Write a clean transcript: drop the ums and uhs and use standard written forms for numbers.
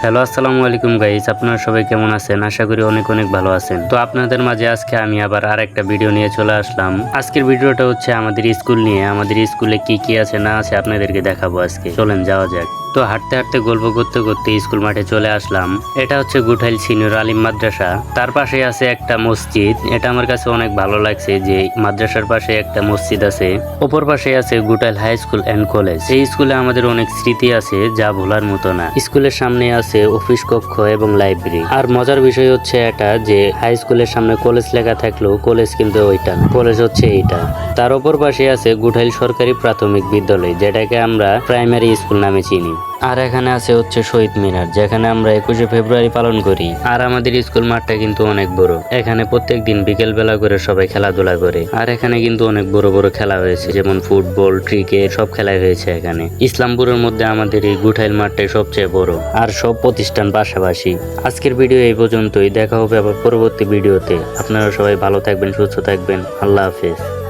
Hello আসসালামু আলাইকুম guys, আপনারা সবাই কেমন আছেন? আশা করি অনেক অনেক ভালো আছেন। তো আপনাদের মাঝে আজকে আমি আবার আরেকটা ভিডিও নিয়ে চলে আসলাম। আজকের ভিডিওটা হচ্ছে আমাদের স্কুল নিয়ে। আমাদের স্কুলে কি কি আছে না আছে আপনাদেরকে দেখাবো আজকে। চলেন যাওয়া যাক। তো হাঁটতে হাঁটতে গল্প করতে করতে স্কুল মাঠে চলে আসলাম। এটা হচ্ছে গুঠাইল সিনিয়র আলিম মাদ্রাসা। তার পাশে আছে একটা মসজিদ। এটা আমার কাছে অনেক ভালো লাগছে যে মাদ্রাসার পাশে একটা মসজিদ আছে। অপর পাশে আছে গুঠাইল হাই স্কুল এন্ড কলেজ। এই স্কুলে আমাদের অনেক স্মৃতি আছে যা ভোলার মতো না। স্কুলের সামনে আছে অফিস কক্ষ এবং লাইব্রেরি। আর মজার বিষয় হচ্ছে এটা যে হাই স্কুলের সামনে কলেজ লেখা থাকলেও কলেজ কিন্তু ওইটা না, কলেজ হচ্ছে এইটা। তার অপর পাশে আছে গুঠাইল সরকারি প্রাথমিক বিদ্যালয়, যেটাকে আমরা প্রাইমারি স্কুল নামে চিনি। আর এখানে আছে হচ্ছে শহীদ মিনার, যেখানে আমরা 21শে ফেব্রুয়ারি পালন করি। আর আমাদের স্কুল মাঠটা কিন্তু অনেক বড়। এখানে প্রত্যেক দিন বিকেল বেলা করে সবাই খেলাধুলা করে। আর এখানে কিন্তু অনেক বড় বড় খেলা হয়েছে, যেমন ফুটবল, ক্রিকেট, সব খেলাই হয়েছে এখানে। ইসলামপুরের মধ্যে আমাদের এই গুঠাইল মাঠটাই সবচেয়ে বড়, আর সব প্রতিষ্ঠান পাশাপাশি। আজকের ভিডিও এই পর্যন্তই। দেখা হবে আবার পরবর্তী ভিডিওতে। আপনারা সবাই ভালো থাকবেন, সুস্থ থাকবেন। আল্লাহ হাফেজ।